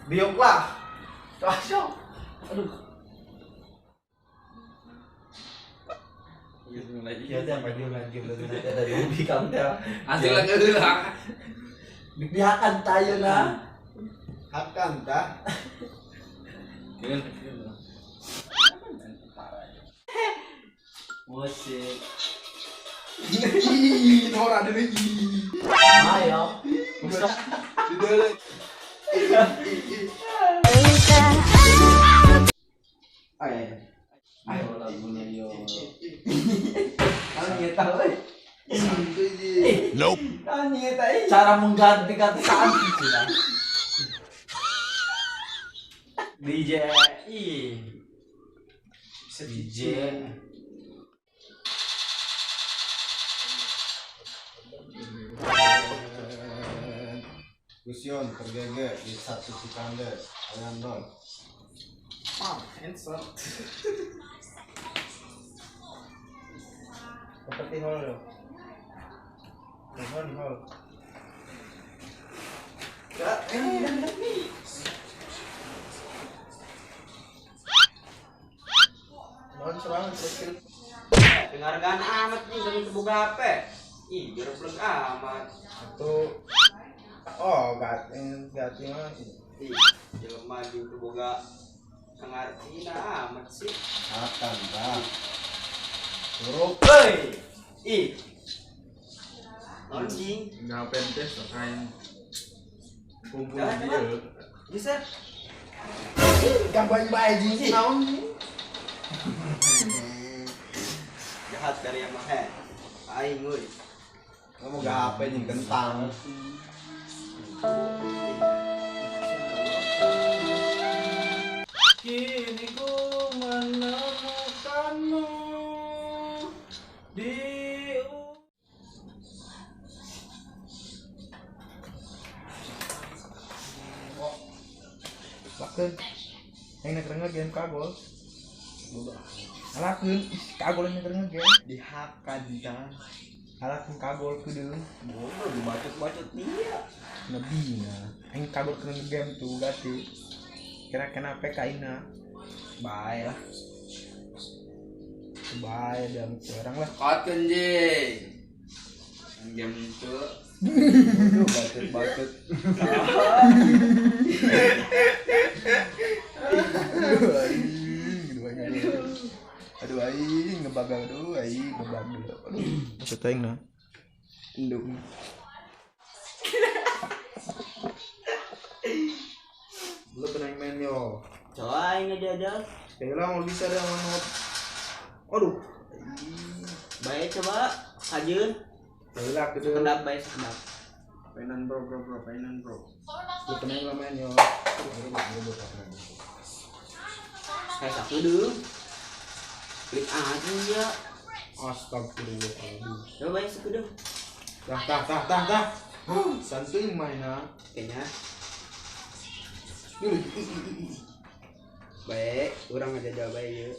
Biok lah. Cocok. Aduh. Iya teh apa dia lagi belum ada dari hobi kamu teh. Asli lagi heula. Dipihakan tayo na. Hakan tah. Musik. Ih, norak deui. Ayo. Musik. Dideuleu. Ayo lagunya yo. Kamu tahu Nope. cara mengganti kata cantik sudah. DJ DJ Gusion tergege di satu Cikande ayam dong. Handsome. Seperti hall loh. Hall. Non serang kecil. Dengarkan amat nih sambil kebuka HP. Ih, jeroblek amat. Atau gati mah. Ih, jelema di kebuka ngartina amat sih. Akan tah. Huruf Hei. Ih. Anjing. Nggak pentes kain kumpul Jangan, dia. Bisa. gambar baik ji naon. Jahat dari yang mah. Aing euy. Kamu gak apa nih kentang. kini ku menemukanmu di Lakeun. Yang nak game kagol. Alakeun kagol yang nak game. Dihakan kan. Alakeun kagol kedeung. Bodoh dibacot-bacot dia. Nebina. Aing kagol kena game tuh gati. Kira-kira PK ina. Bae lah. Bae dan orang lah. Katkeun jeung. Jam itu bacot-bacot. Aduh aing ngebagal dulu aing ngebagal. Aduh, maksud aing nah. Induk. Lu kena main yo. Coba aing ngejajal. Kayaknya mau bisa dah manut. Aduh. Baik coba ajeun. Kayaknya gitu. Sekedap baik sekedap. Painan bro, painan bro. Lu kena main yo. Kayak sakedeung. Klik aja. Astagfirullahaladzim. Coba baik sakedeung. Tah. Santuy mainnya. Kayaknya Dulu. baik, urang ngejajal bae ieu.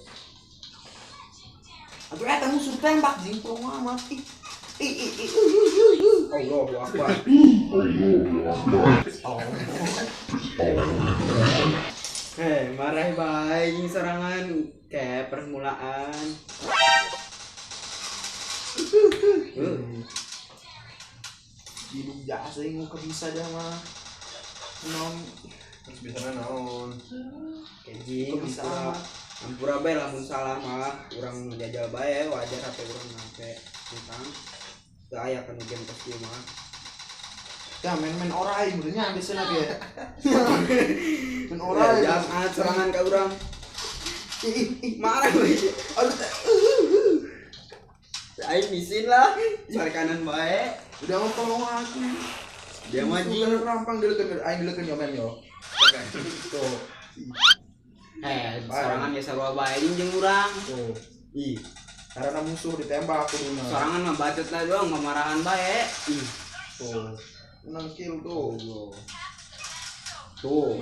Aduh eta musuh tembak jingkong amat. Allahu Akbar. Hei, marah bae ini serangan kayak permulaan. Hidup jasa yang muka bisa dia mah. Non Terus bisa naon? Kejing bisa bisa. Ampura bae lamun salah mah urang ngejajal bae wajar HP urang make utang. Teu aya kan game pasti mah. ya main orai mulanya ambil sana ge. Main Ora orai. jangan serangan ka urang. Marah we. Aing bisin lah. Cari kanan bae. Udah mau tolong aku. Dia mah Jing rampang deulekeun aing deulekeun nyomen yo. Tuh. Serangan ya sarua bae jeung urang. Tuh. Ih, Karena musuh ditembak kuduna. sorangan mah bacot lah doang memarahan bae. Ih, Tuh. Menang kill tuh. tuh.